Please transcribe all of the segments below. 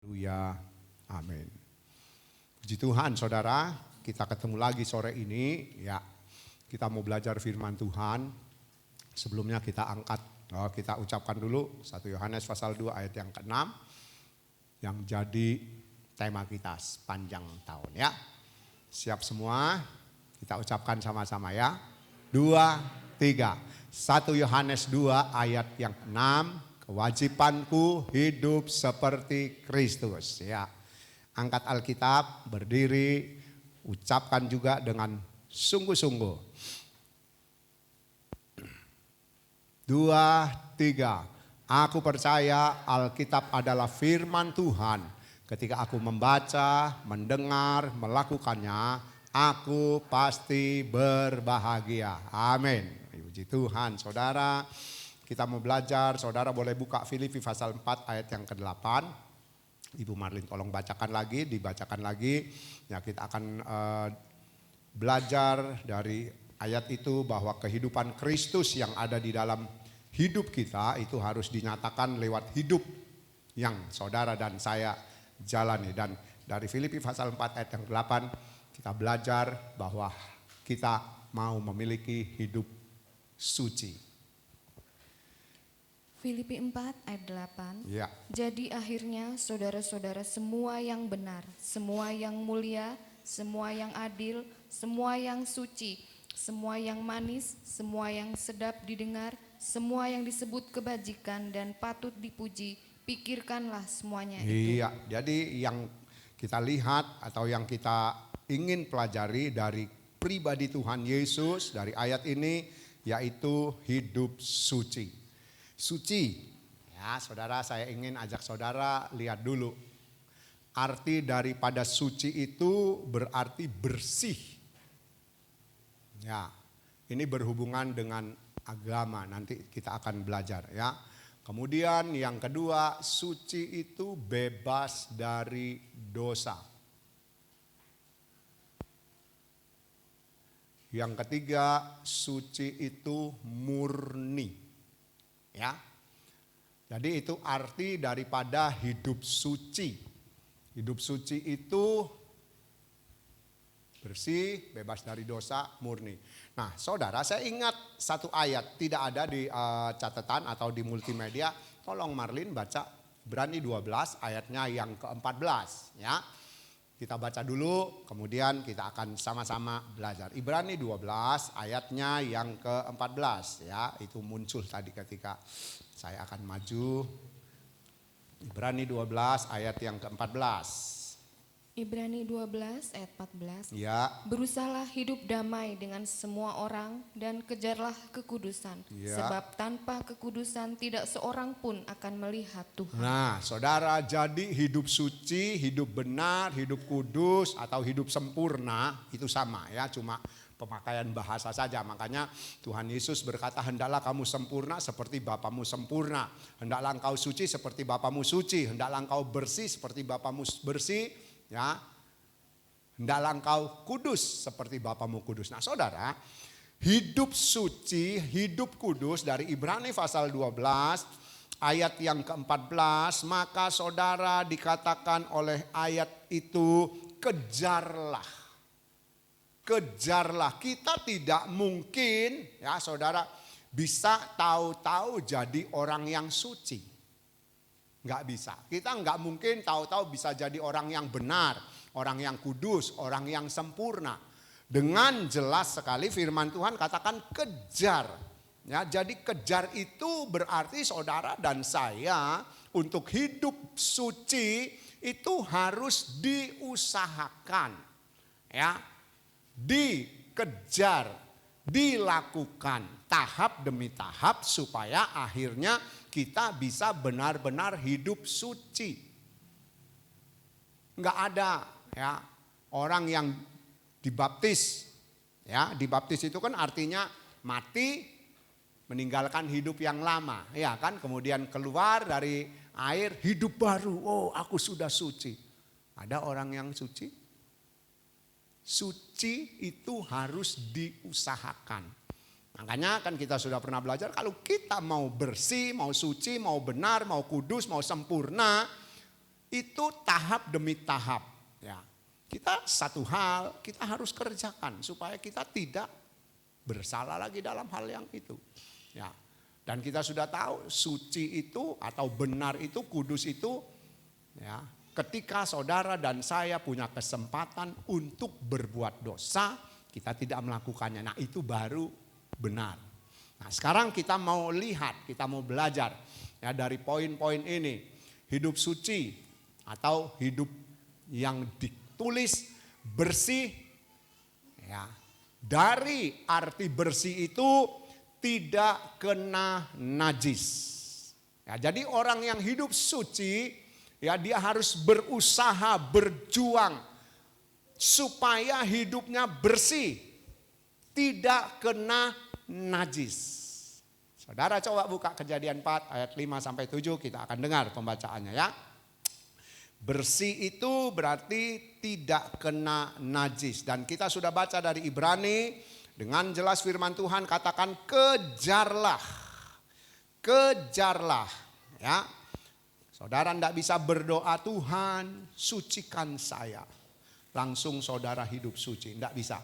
Haleluya. Amin. Puji Tuhan saudara, kita ketemu lagi sore ini. Ya, kita mau belajar firman Tuhan. Sebelumnya kita ucapkan dulu 1 Yohanes pasal 2 ayat yang ke-6 yang jadi tema kita sepanjang tahun ya. Siap semua? Kita ucapkan sama-sama ya. 2, 3. 1 Yohanes 2 ayat yang 6. Kewajibanku hidup seperti Kristus ya. Angkat Alkitab, berdiri, ucapkan juga dengan sungguh-sungguh. 2, 3. Aku percaya Alkitab adalah firman Tuhan. Ketika aku membaca, mendengar, melakukannya, aku pasti berbahagia. Amin. Puji Tuhan saudara. Kita mau belajar, saudara boleh buka Filipi pasal 4 ayat yang ke-8. Ibu Marlin tolong dibacakan lagi. Ya, kita akan belajar dari ayat itu bahwa kehidupan Kristus yang ada di dalam hidup kita itu harus dinyatakan lewat hidup yang saudara dan saya jalani. Dan dari Filipi pasal 4 ayat yang ke-8 kita belajar bahwa kita mau memiliki hidup suci. Filipi 4 ayat 8. Ya. Jadi akhirnya saudara-saudara, semua yang benar, semua yang mulia, semua yang adil, semua yang suci, semua yang manis, semua yang sedap didengar, semua yang disebut kebajikan dan patut dipuji, pikirkanlah semuanya itu. Iya, jadi yang kita lihat atau yang kita ingin pelajari dari pribadi Tuhan Yesus dari ayat ini yaitu hidup suci. Suci, ya saudara, saya ingin ajak saudara lihat dulu. Arti daripada suci itu berarti bersih. Ya, ini berhubungan dengan agama, nanti kita akan belajar ya. Kemudian yang kedua, suci itu bebas dari dosa. Yang ketiga, suci itu murni. Ya, jadi itu arti daripada hidup suci. Hidup suci itu bersih, bebas dari dosa, murni. Nah, saudara, saya ingat satu ayat tidak ada di catatan atau di multimedia. Tolong Marlin baca Ibrani 12 ayatnya yang ke-14 ya. Kita baca dulu, kemudian kita akan sama-sama belajar. Ibrani 12 ayatnya yang ke-14 ya. Itu muncul tadi ketika saya akan maju. Ibrani 12 ayat yang ke-14. Ibrani 12 ayat 14. Ya. Berusahalah hidup damai dengan semua orang dan kejarlah kekudusan. Ya. Sebab tanpa kekudusan tidak seorang pun akan melihat Tuhan. Nah saudara, jadi hidup suci, hidup benar, hidup kudus atau hidup sempurna itu sama ya, cuma pemakaian bahasa saja. Makanya Tuhan Yesus berkata, hendaklah kamu sempurna seperti Bapamu sempurna. Hendaklah engkau suci seperti Bapamu suci. Hendaklah engkau bersih seperti Bapamu bersih. Ya, hendaklah engkau kudus seperti Bapamu kudus. Nah saudara, hidup suci, hidup kudus dari Ibrani pasal 12 ayat yang ke-14, maka saudara dikatakan oleh ayat itu kejarlah. Kejarlah. Kita tidak mungkin ya saudara bisa tahu-tahu jadi orang yang suci. Enggak bisa. Kita enggak mungkin tahu-tahu bisa jadi orang yang benar, orang yang kudus, orang yang sempurna. Dengan jelas sekali firman Tuhan katakan kejar. Ya, jadi kejar itu berarti saudara dan saya untuk hidup suci itu harus diusahakan. Ya. Dikejar, dilakukan tahap demi tahap supaya akhirnya kita bisa benar-benar hidup suci. Enggak ada ya orang yang dibaptis. Ya, dibaptis itu kan artinya mati meninggalkan hidup yang lama, ya kan? Kemudian keluar dari air hidup baru. Oh, aku sudah suci. Ada orang yang suci? Suci itu harus diusahakan. Makanya kan kita sudah pernah belajar kalau kita mau bersih, mau suci, mau benar, mau kudus, mau sempurna, Itu tahap demi tahap. Ya, kita satu hal kita harus kerjakan supaya kita tidak bersalah lagi dalam hal yang itu. Ya, dan kita sudah tahu suci itu atau benar itu, kudus itu, ya, ketika saudara dan saya punya kesempatan untuk berbuat dosa, kita tidak melakukannya. Nah, itu baru benar. Nah, sekarang kita mau lihat, kita mau belajar ya dari poin-poin ini. Hidup suci atau hidup yang ditulis bersih, ya. Dari arti bersih itu tidak kena najis. Ya, jadi orang yang hidup suci, ya, dia harus berusaha, berjuang supaya hidupnya bersih, tidak kena najis. Saudara coba buka Kejadian 4 ayat 5 sampai 7, kita akan dengar pembacaannya ya. Bersih itu berarti tidak kena najis. Dan kita sudah baca dari Ibrani, dengan jelas firman Tuhan katakan kejarlah. Kejarlah, ya. Saudara tidak bisa berdoa, Tuhan sucikan saya, langsung saudara hidup suci, tidak bisa.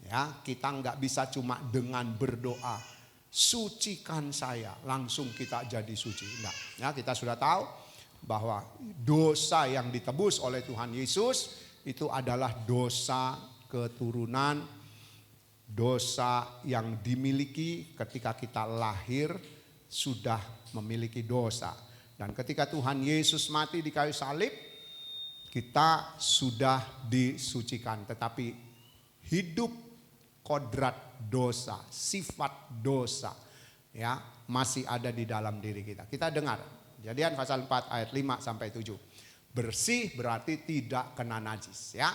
Ya, kita nggak bisa cuma dengan berdoa, sucikan saya, langsung kita jadi suci. Enggak. Ya, kita sudah tahu bahwa dosa yang ditebus oleh Tuhan Yesus itu adalah dosa keturunan, dosa yang dimiliki ketika kita lahir sudah memiliki dosa. Dan ketika Tuhan Yesus mati di kayu salib, kita sudah disucikan. Tetapi hidup kodrat dosa, sifat dosa, ya, masih ada di dalam diri kita. Kita dengar Kejadian pasal 4 ayat 5 sampai 7. Bersih berarti tidak kena najis, ya.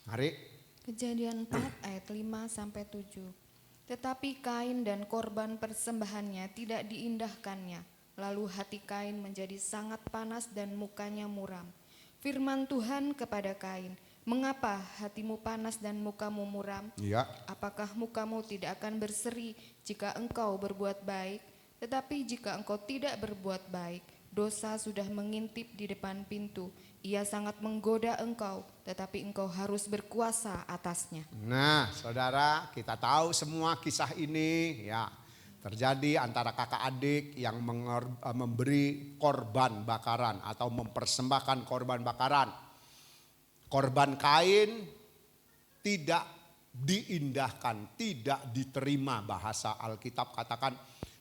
Mari. Kejadian 4 ayat 5 sampai 7. Tetapi Kain dan korban persembahannya tidak diindahkannya. Lalu hati Kain menjadi sangat panas dan mukanya muram. Firman Tuhan kepada Kain, "Mengapa hatimu panas dan mukamu muram? Ya. Apakah mukamu tidak akan berseri jika engkau berbuat baik? Tetapi jika engkau tidak berbuat baik, dosa sudah mengintip di depan pintu. Ia sangat menggoda engkau, tetapi engkau harus berkuasa atasnya." Nah, saudara, kita tahu semua kisah ini, ya, terjadi antara kakak adik yang memberi korban bakaran atau mempersembahkan korban bakaran. Korban Kain tidak diindahkan, tidak diterima, bahasa Alkitab katakan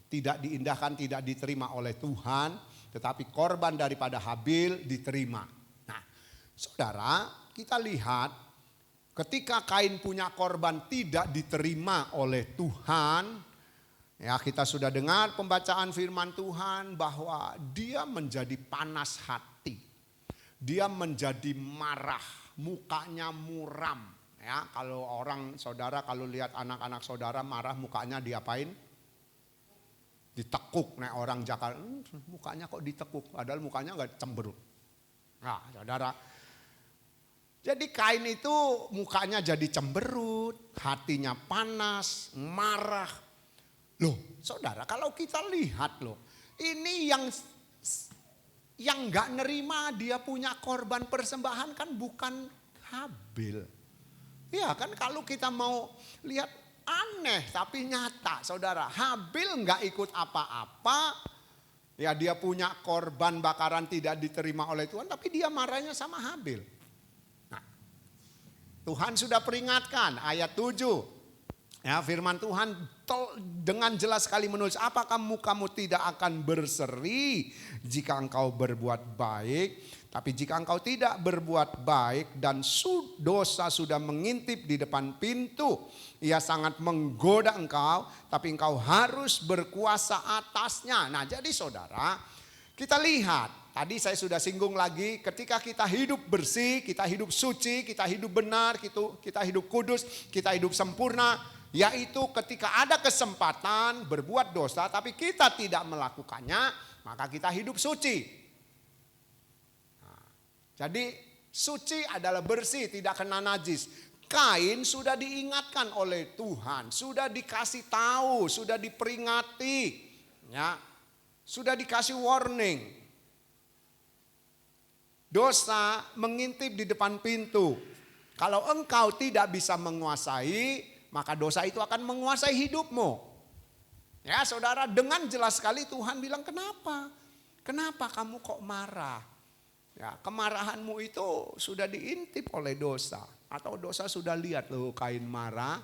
tidak diindahkan, tidak diterima oleh Tuhan, tetapi korban daripada Habil diterima. Nah, saudara, kita lihat ketika Kain punya korban tidak diterima oleh Tuhan, ya, kita sudah dengar pembacaan firman Tuhan bahwa dia menjadi panas hati. Dia menjadi marah, mukanya muram. Ya, kalau orang saudara, kalau lihat anak-anak saudara marah, mukanya diapain? Ditekuk. Nah, orang Jakarta, mukanya kok ditekuk, padahal mukanya nggak cemberut. Nah, saudara, jadi Kain itu mukanya jadi cemberut, hatinya panas, marah. Loh, saudara, kalau kita lihat loh, ini yang nggak nerima dia punya korban persembahan kan bukan Habil. Ya kan, kalau kita mau lihat aneh tapi nyata, saudara. Habil nggak ikut apa-apa, ya, dia punya korban bakaran tidak diterima oleh Tuhan, tapi dia marahnya sama Habil. Nah, Tuhan sudah peringatkan ayat 7. Ya, firman Tuhan dengan jelas sekali menulis, apakah mukamu tidak akan berseri jika engkau berbuat baik, tapi jika engkau tidak berbuat baik dan dosa sudah mengintip di depan pintu, ia sangat menggoda engkau, tapi engkau harus berkuasa atasnya. Nah, jadi saudara, kita lihat, tadi saya sudah singgung lagi, ketika kita hidup bersih, kita hidup suci, kita hidup benar, kita hidup kudus, kita hidup sempurna, yaitu ketika ada kesempatan berbuat dosa tapi kita tidak melakukannya, maka kita hidup suci. Nah, jadi suci adalah bersih, tidak kena najis. Kain sudah diingatkan oleh Tuhan, sudah dikasih tahu, sudah diperingati, ya, sudah dikasih warning. Dosa mengintip di depan pintu. Kalau engkau tidak bisa menguasai, maka dosa itu akan menguasai hidupmu. Ya saudara, dengan jelas sekali Tuhan bilang, kenapa? Kenapa kamu kok marah? Ya, kemarahanmu itu sudah diintip oleh dosa. Atau dosa sudah lihat loh Kain marah.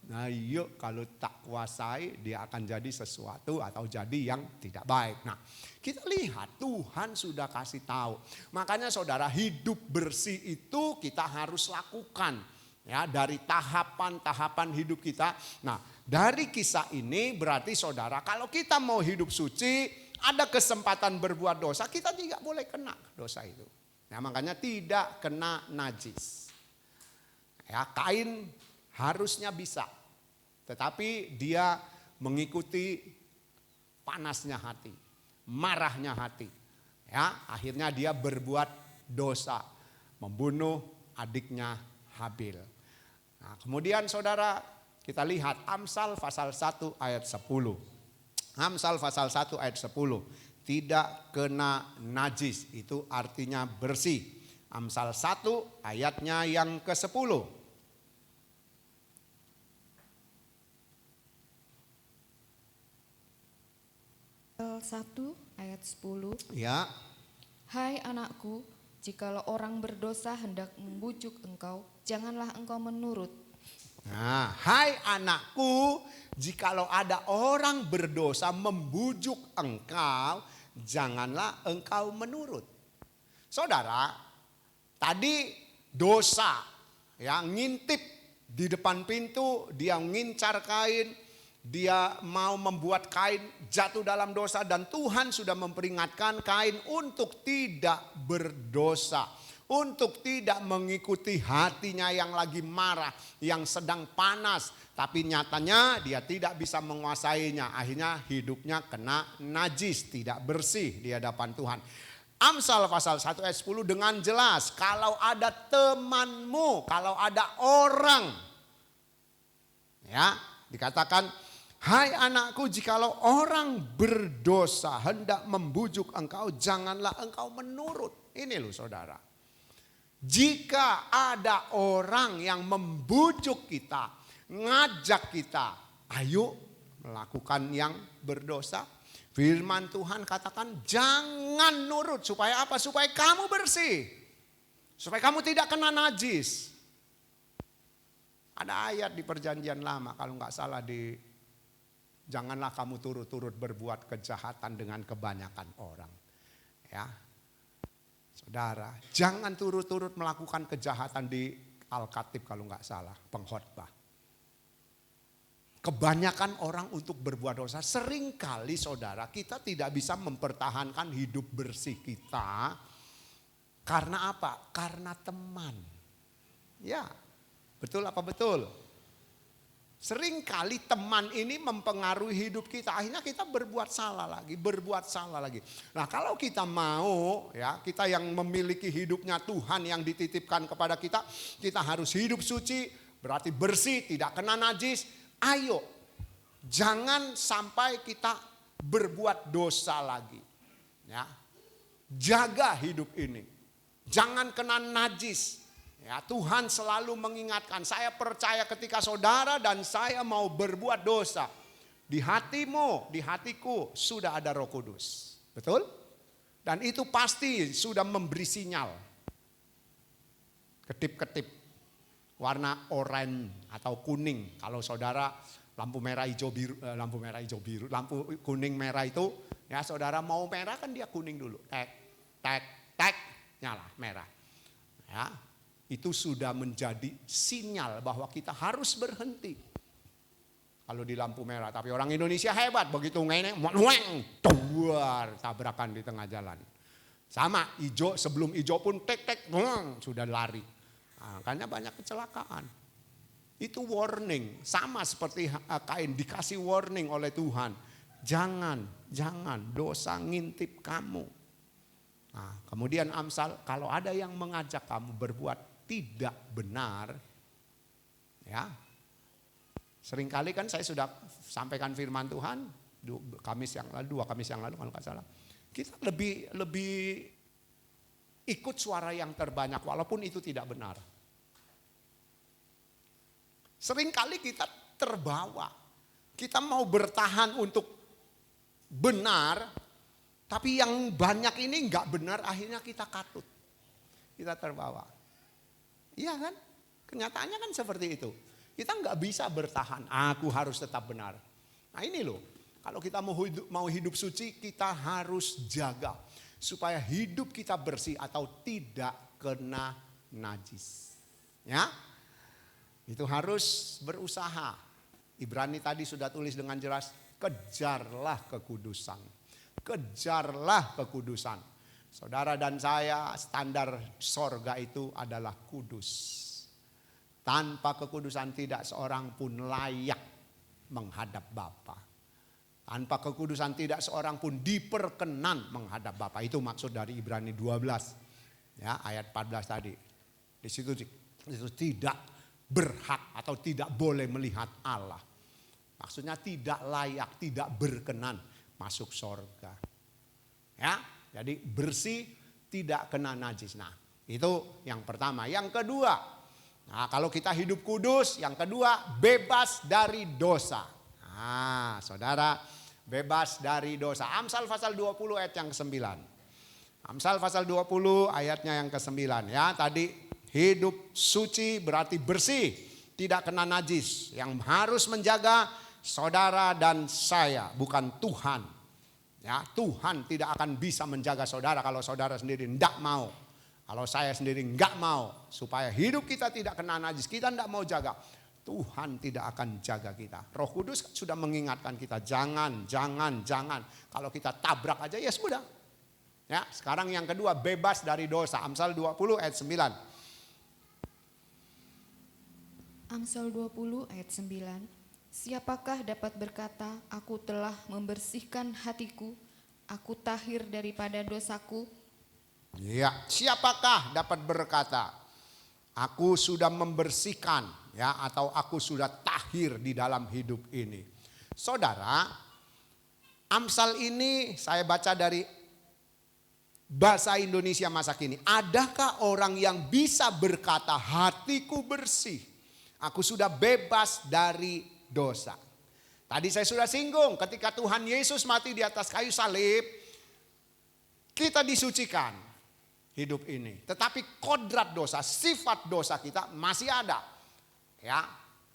Nah yuk kalau tak kuasai dia akan jadi sesuatu atau jadi yang tidak baik. Nah kita lihat Tuhan sudah kasih tahu. Makanya saudara, hidup bersih itu kita harus lakukan. Ya, dari tahapan-tahapan hidup kita. Nah dari kisah ini berarti saudara, kalau kita mau hidup suci, ada kesempatan berbuat dosa, kita tidak boleh kena dosa itu. Nah makanya tidak kena najis. Ya, Kain harusnya bisa, tetapi dia mengikuti panasnya hati, marahnya hati. Ya, akhirnya dia berbuat dosa, membunuh adiknya Habil. Nah, kemudian saudara, kita lihat Amsal pasal 1 ayat 10. Amsal pasal 1 ayat 10. Tidak kena najis, itu artinya bersih. Amsal 1 ayatnya yang ke-10. 1 ayat 10. Ya, Hai anakku, jikalau orang berdosa hendak membujuk engkau, janganlah engkau menurut. nah, hai anakku, jikalau ada orang berdosa membujuk engkau, janganlah engkau menurut. Saudara, tadi dosa yang ngintip di depan pintu, dia ngincar Kain, dia mau membuat Kain jatuh dalam dosa, dan Tuhan sudah memperingatkan Kain untuk tidak berdosa, untuk tidak mengikuti hatinya yang lagi marah, yang sedang panas, tapi nyatanya dia tidak bisa menguasainya. Akhirnya hidupnya kena najis, tidak bersih di hadapan Tuhan. Amsal pasal 1 ayat 10 dengan jelas, kalau ada temanmu, kalau ada orang, ya dikatakan, hai anakku, jikalau orang berdosa hendak membujuk engkau, janganlah engkau menurut. Ini loh saudara. Jika ada orang yang membujuk kita, ngajak kita, ayo melakukan yang berdosa, firman Tuhan katakan jangan nurut. Supaya apa? Supaya kamu bersih. Supaya kamu tidak kena najis. Ada ayat di perjanjian lama kalau nggak salah di janganlah kamu turut-turut berbuat kejahatan dengan kebanyakan orang. Ya, saudara, jangan turut-turut melakukan kejahatan di Al-Khatib kalau nggak salah, pengkhotbah. Kebanyakan orang untuk berbuat dosa. Seringkali saudara, kita tidak bisa mempertahankan hidup bersih kita. Karena apa? Karena teman. Ya, betul apa betul? Seringkali teman ini mempengaruhi hidup kita. Akhirnya kita berbuat salah lagi. Nah kalau kita mau, ya kita yang memiliki hidupnya Tuhan yang dititipkan kepada kita, kita harus hidup suci, berarti bersih, tidak kena najis. Ayo, jangan sampai kita berbuat dosa lagi. Ya, jaga hidup ini, jangan kena najis. Ya, Tuhan selalu mengingatkan, saya percaya ketika saudara dan saya mau berbuat dosa, di hatimu, di hatiku sudah ada Roh Kudus. Betul? Dan itu pasti sudah memberi sinyal. Ketip-ketip warna oranye atau kuning. Kalau saudara lampu merah hijau biru, lampu kuning merah itu, ya saudara mau merah kan dia kuning dulu. Tek, nyala merah. Ya. Itu sudah menjadi sinyal bahwa kita harus berhenti. Kalau di lampu merah, tapi orang Indonesia hebat, begitu ngene, duar, tabrakan di tengah jalan. Sama hijau, sebelum hijau pun tek, sudah lari. Nah, makanya banyak kecelakaan. Itu warning, sama seperti Kain dikasih warning oleh Tuhan. Jangan dosa ngintip kamu. Nah, kemudian Amsal, kalau ada yang mengajak kamu berbuat tidak benar, ya seringkali kan saya sudah sampaikan firman Tuhan 2 Kamis yang lalu kalau nggak salah, kita lebih ikut suara yang terbanyak walaupun itu tidak benar. Seringkali kita terbawa. Kita mau bertahan untuk benar, tapi yang banyak ini enggak benar, akhirnya kita katut. Kita terbawa. Iya kan? Kenyataannya kan seperti itu. Kita enggak bisa bertahan, aku harus tetap benar. Nah ini loh, kalau kita mau hidup suci, kita harus jaga. Supaya hidup kita bersih atau tidak kena najis. Ya, itu harus berusaha. Ibrani tadi sudah tulis dengan jelas, kejarlah kekudusan. Kejarlah kekudusan. Saudara dan saya, standar sorga itu adalah kudus. Tanpa kekudusan tidak seorang pun layak menghadap Bapa. Tanpa kekudusan tidak seorang pun diperkenan menghadap Bapa. Itu maksud dari Ibrani 12. Ya, ayat 14 tadi. Di situ tidak berhak atau tidak boleh melihat Allah. Maksudnya tidak layak, tidak berkenan masuk sorga. Ya, jadi bersih, tidak kena najis. Nah, itu yang pertama. Yang kedua, nah kalau kita hidup kudus, yang kedua bebas dari dosa. Nah, saudara, bebas dari dosa. Amsal pasal 20 ayat yang ke-9. Amsal pasal 20 ayatnya yang ke-9 ya. Tadi hidup suci berarti bersih, tidak kena najis. Yang harus menjaga saudara dan saya, bukan Tuhan. Ya, Tuhan tidak akan bisa menjaga saudara kalau saudara sendiri tidak mau. Kalau saya sendiri enggak mau supaya hidup kita tidak kena najis, kita enggak mau jaga. Tuhan tidak akan jaga kita. Roh Kudus sudah mengingatkan kita, jangan. Kalau kita tabrak aja ya sudah. Ya, sekarang yang kedua bebas dari dosa. Amsal 20 ayat 9. Amsal 20 ayat 9. Siapakah dapat berkata, aku telah membersihkan hatiku, aku tahir daripada dosaku? Ya, siapakah dapat berkata, aku sudah membersihkan, ya, atau aku sudah tahir di dalam hidup ini. Saudara, Amsal ini saya baca dari bahasa Indonesia masa kini. Adakah orang yang bisa berkata, hatiku bersih, aku sudah bebas dari dosa? Tadi saya sudah singgung, ketika Tuhan Yesus mati di atas kayu salib, kita disucikan hidup ini. Tetapi kodrat dosa, sifat dosa kita masih ada. Ya,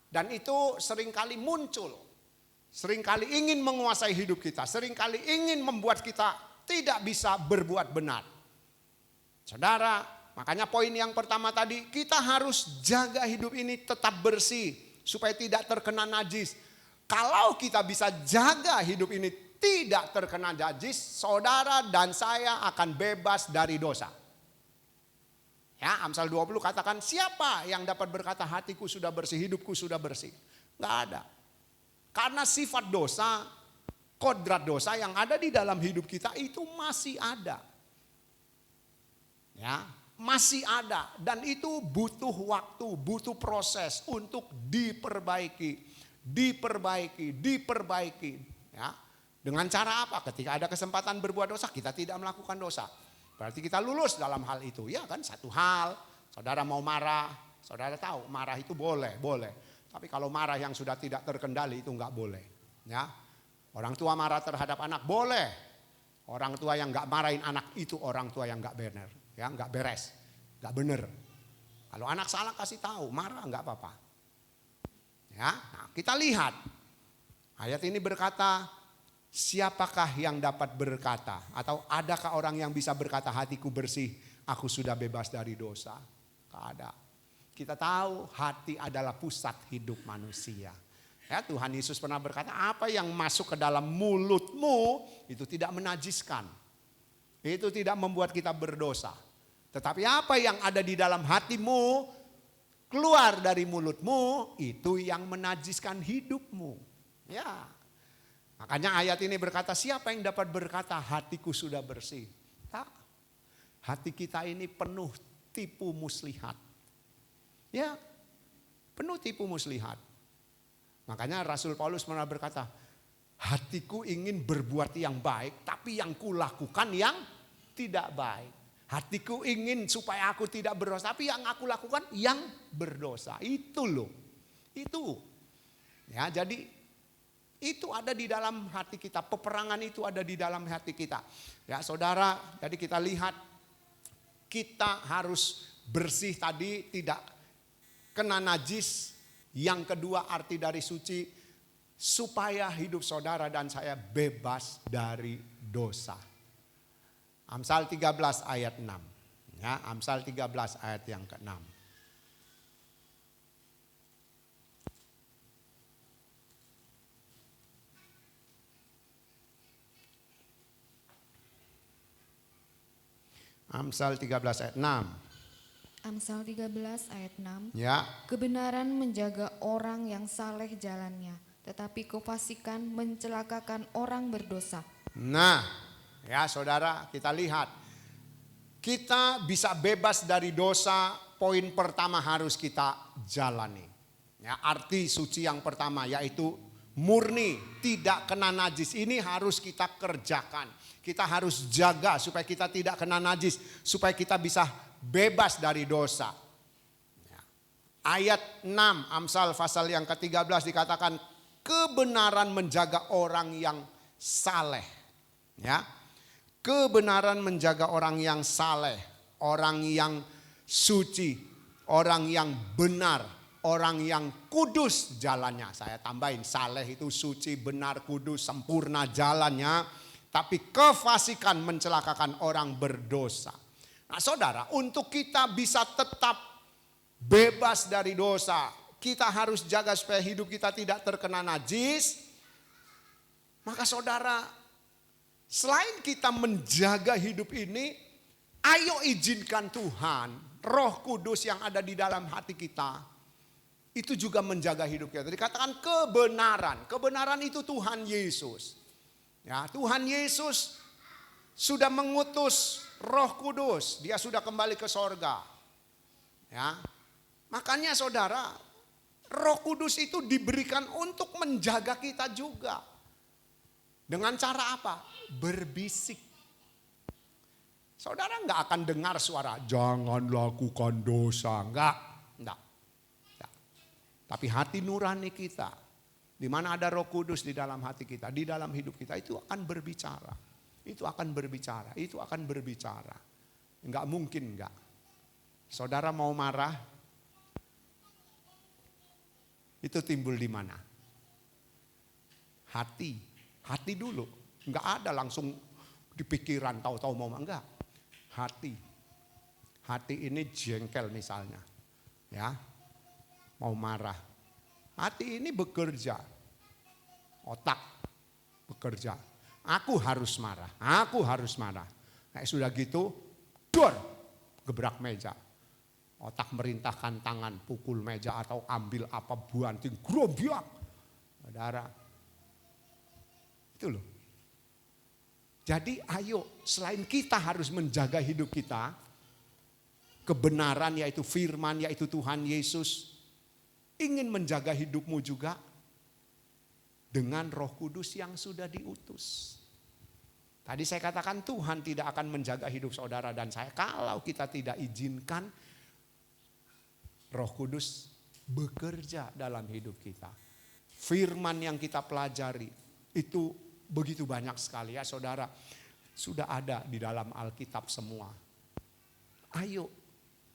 dan itu seringkali muncul. Seringkali ingin menguasai hidup kita. Seringkali ingin membuat kita tidak bisa berbuat benar. Saudara, makanya poin yang pertama tadi, kita harus jaga hidup ini tetap bersih supaya tidak terkena najis. Kalau kita bisa jaga hidup ini tidak terkena najis, saudara dan saya akan bebas dari dosa. Ya, Amsal 20 katakan, siapa yang dapat berkata hatiku sudah bersih, hidupku sudah bersih? Enggak ada. Karena sifat dosa, kodrat dosa yang ada di dalam hidup kita itu masih ada. Ya, masih ada, dan itu butuh waktu, butuh proses untuk diperbaiki. Ya, dengan cara apa? Ketika ada kesempatan berbuat dosa, kita tidak melakukan dosa. Berarti kita lulus dalam hal itu. Ya kan, satu hal, saudara mau marah, saudara tahu marah itu boleh. Tapi kalau marah yang sudah tidak terkendali itu enggak boleh. Ya, orang tua marah terhadap anak boleh. Orang tua yang enggak marahin anak itu orang tua yang enggak benar. Ya, enggak beres, enggak benar. Kalau anak salah kasih tahu, marah enggak apa-apa. Ya, nah kita lihat ayat ini berkata, siapakah yang dapat berkata, atau adakah orang yang bisa berkata hatiku bersih, aku sudah bebas dari dosa? Tidak ada. Kita tahu hati adalah pusat hidup manusia. Ya, Tuhan Yesus pernah berkata, apa yang masuk ke dalam mulutmu itu tidak menajiskan. Itu tidak membuat kita berdosa. Tetapi apa yang ada di dalam hatimu, keluar dari mulutmu, itu yang menajiskan hidupmu. Ya. Makanya ayat ini berkata, siapa yang dapat berkata hatiku sudah bersih? Tak. Hati kita ini penuh tipu muslihat. Ya, penuh tipu muslihat. Makanya Rasul Paulus pernah berkata, hatiku ingin berbuat yang baik, tapi yang kulakukan yang tidak baik. Hatiku ingin supaya aku tidak berdosa, tapi yang aku lakukan yang berdosa. Itu loh. Itu. Ya, jadi itu ada di dalam hati kita. Peperangan itu ada di dalam hati kita. Ya, saudara, jadi kita lihat kita harus bersih tadi, tidak kena najis. Yang kedua arti dari suci, supaya hidup saudara dan saya bebas dari dosa. Amsal 13 ayat 6. Ya, Amsal 13 ayat yang ke-6. Amsal 13 ayat 6. Amsal 13 ayat 6. Ya, Kebenaran menjaga orang yang saleh jalannya, tetapi kefasikan mencelakakan orang berdosa. nah, ya saudara, kita lihat. Kita bisa bebas dari dosa, poin pertama harus kita jalani. Ya, arti suci yang pertama yaitu murni, tidak kena najis. Ini harus kita kerjakan. Kita harus jaga supaya kita tidak kena najis, supaya kita bisa bebas dari dosa. Ya. Ayat 6 Amsal pasal yang ke-13 dikatakan kebenaran menjaga orang yang saleh. Ya. Kebenaran menjaga orang yang saleh, orang yang suci, orang yang benar, orang yang kudus jalannya. Saya tambahin, saleh itu suci, benar, kudus, sempurna jalannya. Tapi kefasikan mencelakakan orang berdosa. Nah saudara, untuk kita bisa tetap bebas dari dosa, kita harus jaga supaya hidup kita tidak terkena najis. Maka saudara, selain kita menjaga hidup ini, ayo izinkan Tuhan, Roh Kudus yang ada di dalam hati kita, itu juga menjaga hidup kita. Dikatakan kebenaran, kebenaran itu Tuhan Yesus. Ya, Tuhan Yesus sudah mengutus Roh Kudus, dia sudah kembali ke sorga. Ya, makanya saudara, Roh Kudus itu diberikan untuk menjaga kita juga. Dengan cara apa? Berbisik. Saudara nggak akan dengar suara, jangan lakukan dosa. Enggak. Tapi hati nurani kita, di mana ada Roh Kudus di dalam hati kita, di dalam hidup kita, itu akan berbicara. Itu akan berbicara, itu akan berbicara. Enggak mungkin enggak. Saudara mau marah, itu timbul di mana? Hati dulu. Enggak ada langsung di pikiran tahu-tahu mau marah, enggak. Hati ini jengkel misalnya. Ya. Mau marah. Hati ini bekerja. Otak bekerja. Aku harus marah. Nah, sudah gitu, dor, gebrak meja. Otak merintahkan tangan, pukul meja atau ambil apa buanting, grobyak. Saudara. Itu loh. Jadi ayo, selain kita harus menjaga hidup kita, kebenaran yaitu firman, yaitu Tuhan Yesus, ingin menjaga hidupmu juga dengan Roh Kudus yang sudah diutus. Tadi saya katakan Tuhan tidak akan menjaga hidup saudara dan saya kalau kita tidak izinkan Roh Kudus bekerja dalam hidup kita. Firman yang kita pelajari itu begitu banyak sekali ya saudara. Sudah ada di dalam Alkitab semua. Ayo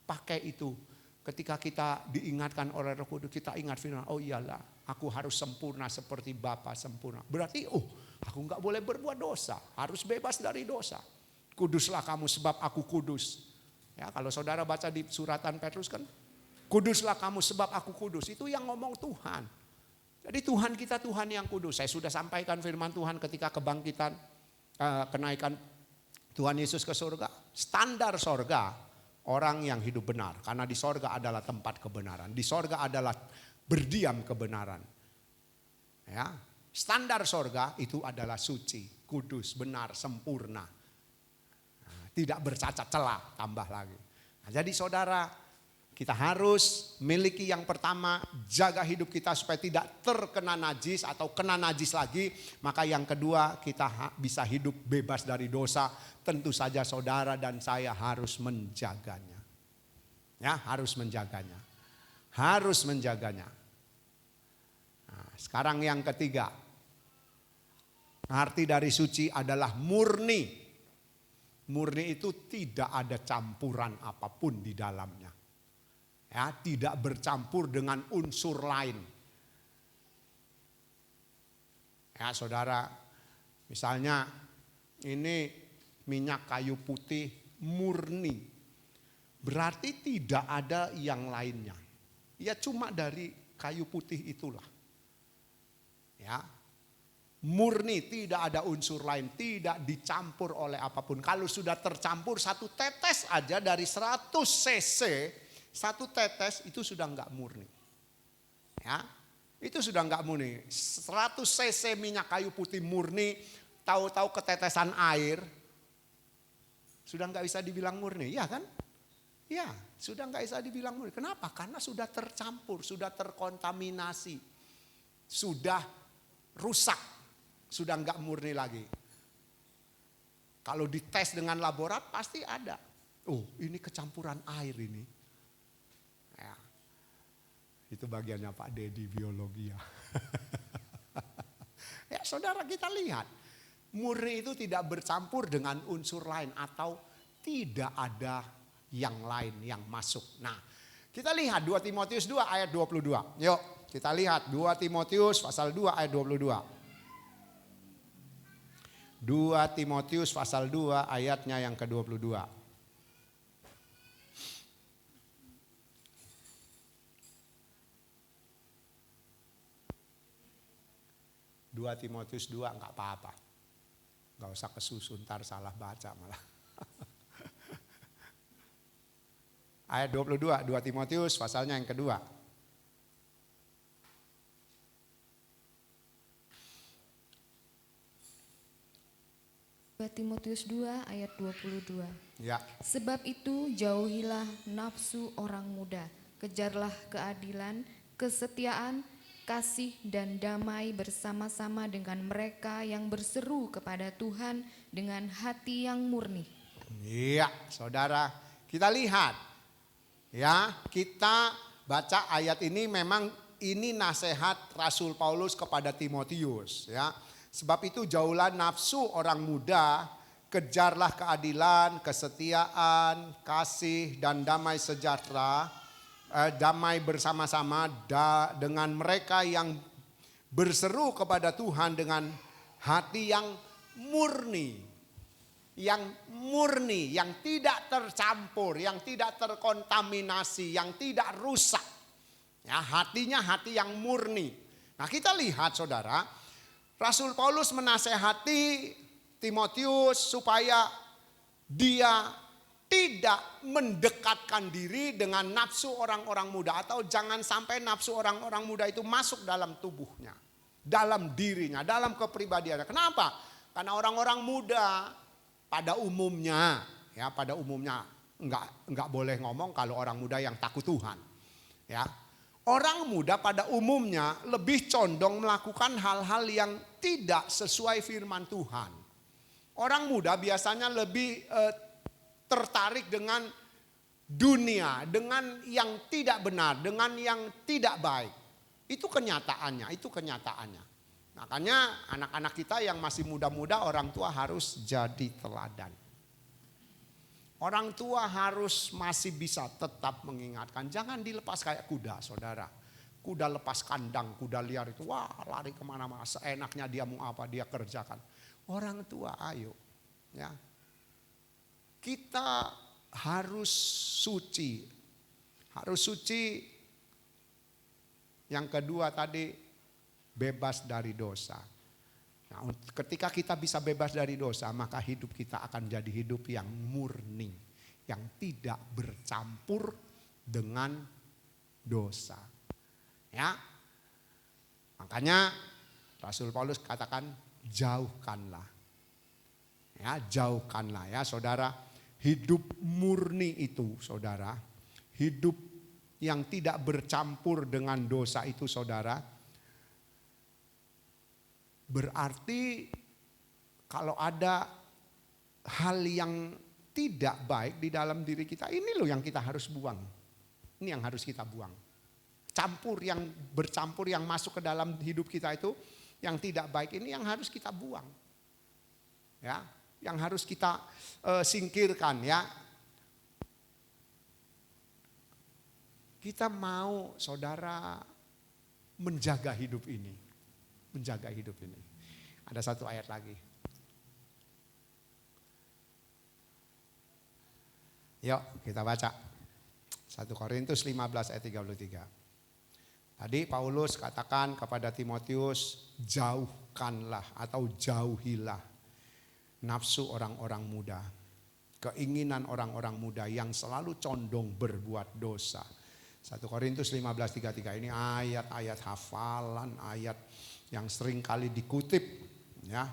pakai itu. Ketika kita diingatkan oleh Roh Kudus, kita ingat firman, oh iyalah, aku harus sempurna seperti Bapa sempurna. Berarti, aku nggak boleh berbuat dosa, harus bebas dari dosa. Kuduslah kamu sebab aku kudus. Ya, kalau saudara baca di suratan Petrus kan, kuduslah kamu sebab aku kudus. Itu yang ngomong Tuhan. Jadi Tuhan kita Tuhan yang kudus. Saya sudah sampaikan firman Tuhan ketika kebangkitan, kenaikan Tuhan Yesus ke surga. Standar surga. Orang yang hidup benar. Karena di sorga adalah tempat kebenaran. Di sorga adalah berdiam kebenaran. Ya, standar sorga itu adalah suci, kudus, benar, sempurna. Nah, tidak bercacat celah, tambah lagi. Nah, jadi saudara, Kita harus miliki yang pertama, jaga hidup kita supaya tidak terkena najis atau kena najis lagi. Maka yang kedua, kita bisa hidup bebas dari dosa. Tentu saja saudara dan saya harus menjaganya. Ya, harus menjaganya. Harus menjaganya. Nah, sekarang yang ketiga. Arti dari suci adalah murni. Murni itu tidak ada campuran apapun di dalamnya. Ya, tidak bercampur dengan unsur lain. Ya, saudara, misalnya ini minyak kayu putih murni. Berarti tidak ada yang lainnya. Ya cuma dari kayu putih itulah. Ya. Murni, tidak ada unsur lain, tidak dicampur oleh apapun. Kalau sudah tercampur satu tetes aja dari 100 cc, satu tetes itu sudah enggak murni. Ya, itu sudah enggak murni. 100 cc minyak kayu putih murni, tahu-tahu ketetesan air, sudah enggak bisa dibilang murni, ya kan? Ya, sudah enggak bisa dibilang murni. Kenapa? Karena sudah tercampur, sudah terkontaminasi, sudah rusak, sudah enggak murni lagi. Kalau dites dengan laborat pasti ada. Oh, ini kecampuran air ini. Ya, itu bagiannya Pak Dedi biologi ya. Ya saudara, kita lihat. Murni itu tidak bercampur dengan unsur lain atau tidak ada yang lain yang masuk. Nah, kita lihat 2 Timotius 2 ayat 22. Yuk, kita lihat 2 Timotius pasal 2 ayat 22. 2 Timotius pasal 2 ayatnya yang ke-22. 2 Timotius 2 enggak apa-apa. Enggak usah kesusun, ntar salah baca malah. Ayat 22, 2 Timotius pasalnya yang kedua. Timotius 2 ayat 22. Ya. Sebab itu jauhilah nafsu orang muda, kejarlah keadilan, kesetiaan, kasih dan damai bersama-sama dengan mereka yang berseru kepada Tuhan dengan hati yang murni. Iya, saudara, kita lihat. Ya, kita baca ayat ini, memang ini nasihat Rasul Paulus kepada Timotius, ya. Sebab itu jauhlah nafsu orang muda, kejarlah keadilan, kesetiaan, kasih dan damai sejahtera, damai bersama-sama dengan mereka yang berseru kepada Tuhan dengan hati yang murni. Yang murni, yang tidak tercampur, yang tidak terkontaminasi, yang tidak rusak. Ya, hatinya hati yang murni. Nah, kita lihat saudara, Rasul Paulus menasehati Timotius supaya dia tidak mendekatkan diri dengan nafsu orang-orang muda, atau jangan sampai nafsu orang-orang muda itu masuk dalam tubuhnya, dalam dirinya, dalam kepribadiannya. Kenapa? Karena orang-orang muda pada umumnya, ya pada umumnya enggak boleh ngomong kalau orang muda yang takut Tuhan. Ya. Orang muda pada umumnya lebih condong melakukan hal-hal yang tidak sesuai firman Tuhan. Orang muda biasanya lebih tertarik dengan dunia, dengan yang tidak benar, dengan yang tidak baik. Itu kenyataannya, itu kenyataannya. Makanya anak-anak kita yang masih muda-muda, orang tua harus jadi teladan. Orang tua harus masih bisa tetap mengingatkan. Jangan dilepas kayak kuda, saudara. Kuda lepas kandang, kuda liar itu wah lari kemana-mana. Seenaknya dia mau apa dia kerjakan. Orang tua ayo. Ya. Kita harus suci. Harus suci. Yang kedua tadi bebas dari dosa. Nah, ketika kita bisa bebas dari dosa, maka hidup kita akan jadi hidup yang murni, yang tidak bercampur dengan dosa. Ya, makanya Rasul Paulus katakan jauhkanlah, ya jauhkanlah ya saudara. Hidup murni itu saudara, hidup yang tidak bercampur dengan dosa itu saudara, berarti kalau ada hal yang tidak baik di dalam diri kita, ini loh yang kita harus buang. Ini yang harus kita buang. Bercampur yang masuk ke dalam hidup kita itu, yang tidak baik ini yang harus kita buang. Ya, yang harus kita singkirkan ya. Kita mau saudara menjaga hidup ini. Menjaga hidup ini. Ada satu ayat lagi. Yuk kita baca. 1 Korintus 15 ayat 33. Tadi Paulus katakan kepada Timotius, jauhkanlah atau jauhilah nafsu orang-orang muda. Keinginan orang-orang muda yang selalu condong berbuat dosa. 1 Korintus 15:33 ini ayat-ayat hafalan, ayat yang sering kali dikutip ya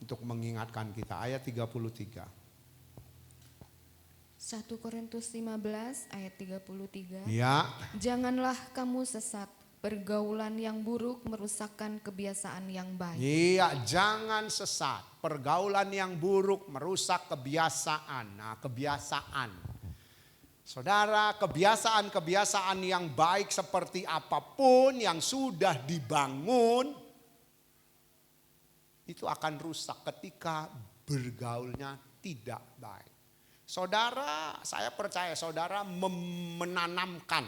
untuk mengingatkan kita. Ayat 33. 1 Korintus 15 ayat 33. Ya. Janganlah kamu sesat, pergaulan yang buruk merusakkan kebiasaan yang baik. Iya, jangan sesat. Pergaulan yang buruk merusak kebiasaan. Nah, kebiasaan. Saudara, kebiasaan-kebiasaan yang baik seperti apapun yang sudah dibangun itu akan rusak ketika bergaulnya tidak baik. Saudara, saya percaya saudara menanamkan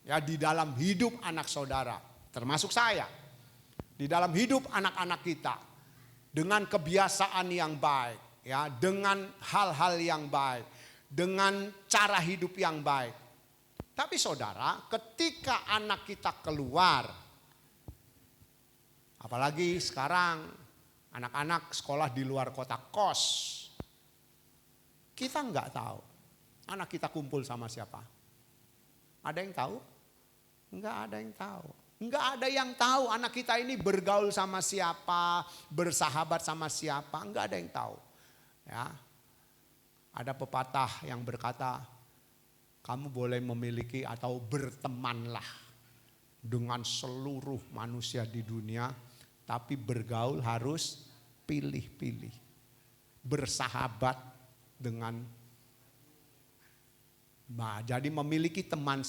ya di dalam hidup anak saudara, termasuk saya, di dalam hidup anak-anak kita dengan kebiasaan yang baik, ya, dengan hal-hal yang baik, dengan cara hidup yang baik. Tapi saudara, ketika anak kita keluar, apalagi sekarang anak-anak sekolah di luar kota kos, kita nggak tahu anak kita kumpul sama siapa. Ada yang tahu? Nggak ada yang tahu. Nggak ada yang tahu anak kita ini bergaul sama siapa, bersahabat sama siapa, nggak ada yang tahu. Ya, ada pepatah yang berkata, kamu boleh memiliki atau bertemanlah dengan seluruh manusia di dunia, tapi bergaul harus pilih-pilih. Bersahabat dengan, nah, jadi memiliki teman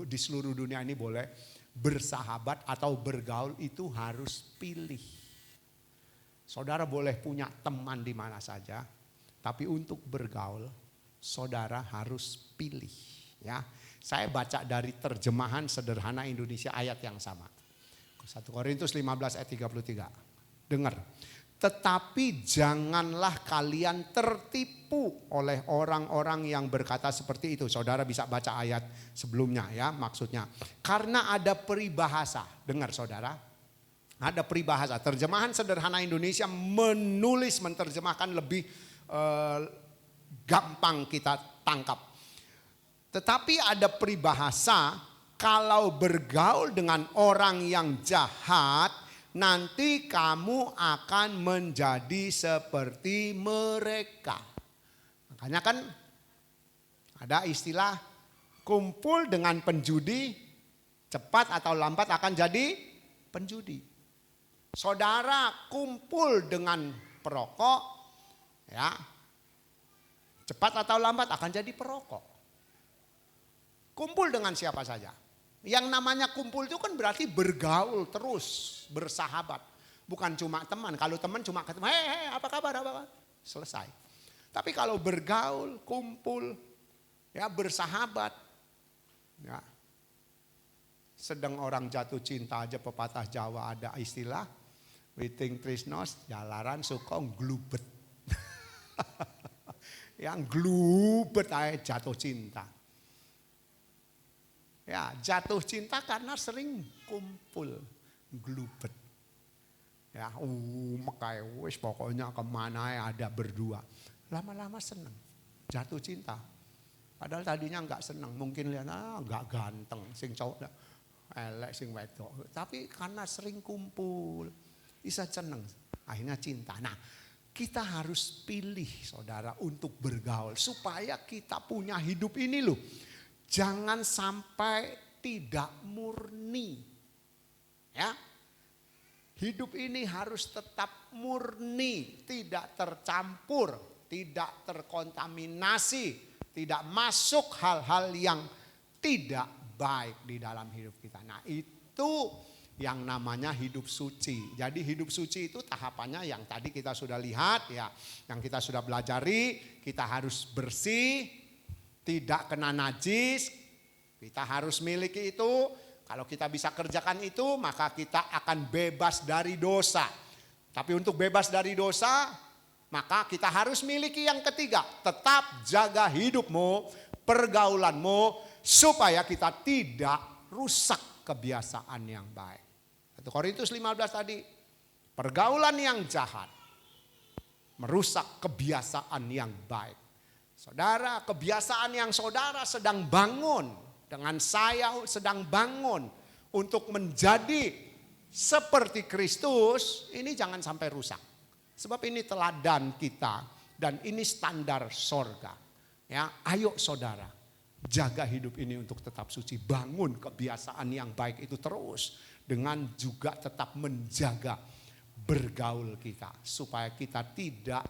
di seluruh dunia ini boleh, bersahabat atau bergaul itu harus pilih. Saudara boleh punya teman di mana saja, tapi untuk bergaul saudara harus pilih. Ya, saya baca dari terjemahan sederhana Indonesia ayat yang sama. 1 Korintus 15 ayat 33. Dengar. Tetapi janganlah kalian tertipu oleh orang-orang yang berkata seperti itu. Saudara bisa baca ayat sebelumnya ya, maksudnya. Karena ada peribahasa. Dengar saudara. Ada peribahasa. Terjemahan sederhana Indonesia menerjemahkan lebih gampang kita tangkap. Tetapi ada peribahasa, kalau bergaul dengan orang yang jahat, nanti kamu akan menjadi seperti mereka. Makanya kan ada istilah kumpul dengan penjudi, cepat atau lambat akan jadi penjudi. Saudara kumpul dengan perokok, ya, cepat atau lambat akan jadi perokok. Kumpul dengan siapa saja. Yang namanya kumpul itu kan berarti bergaul terus, bersahabat. Bukan cuma teman. Kalau teman cuma ketemu, hei apa kabar, selesai. Tapi kalau bergaul, kumpul, ya bersahabat. Ya. Sedang orang jatuh cinta aja pepatah Jawa ada istilah, witing trisnos, jalaran sukong glubet. Yang glubet aja jatuh cinta. Ya, jatuh cinta karena sering kumpul, glubet. Ya, mekai wis pokoknya kemana ada berdua. Lama-lama seneng, jatuh cinta. Padahal tadinya enggak seneng, mungkin lihat enggak ganteng, sing cowok elek sing wedok. Tapi karena sering kumpul, bisa seneng, akhirnya cinta. Nah, kita harus pilih saudara untuk bergaul supaya kita punya hidup ini loh. Jangan sampai tidak murni. Ya. Hidup ini harus tetap murni, tidak tercampur, tidak terkontaminasi, tidak masuk hal-hal yang tidak baik di dalam hidup kita. Nah, itu yang namanya hidup suci. Jadi hidup suci itu tahapannya yang tadi kita sudah lihat ya, yang kita sudah belajari, kita harus bersih, tidak kena najis, kita harus miliki itu. Kalau kita bisa kerjakan itu, maka kita akan bebas dari dosa. Tapi untuk bebas dari dosa, maka kita harus miliki yang ketiga, tetap jaga hidupmu, pergaulanmu, supaya kita tidak rusak kebiasaan yang baik. 1 Korintus 15 tadi, pergaulan yang jahat merusak kebiasaan yang baik. Saudara, kebiasaan yang saudara sedang bangun, dengan saya sedang bangun untuk menjadi seperti Kristus, ini jangan sampai rusak. Sebab ini teladan kita dan ini standar sorga. Ya, ayo saudara, jaga hidup ini untuk tetap suci. Bangun kebiasaan yang baik itu terus. Dengan juga tetap menjaga bergaul kita. Supaya kita tidak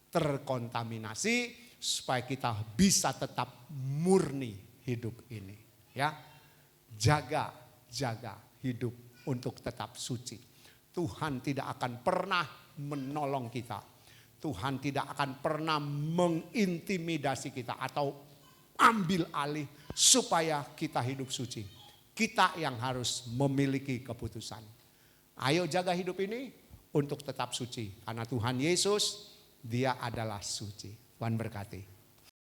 terkontaminasi. Supaya kita bisa tetap murni hidup ini. Ya, jaga hidup untuk tetap suci. Tuhan tidak akan pernah menolong kita. Tuhan tidak akan pernah mengintimidasi kita atau ambil alih supaya kita hidup suci. Kita yang harus memiliki keputusan. Ayo jaga hidup ini untuk tetap suci. Karena Tuhan Yesus, Dia adalah suci. Tuhan berkati.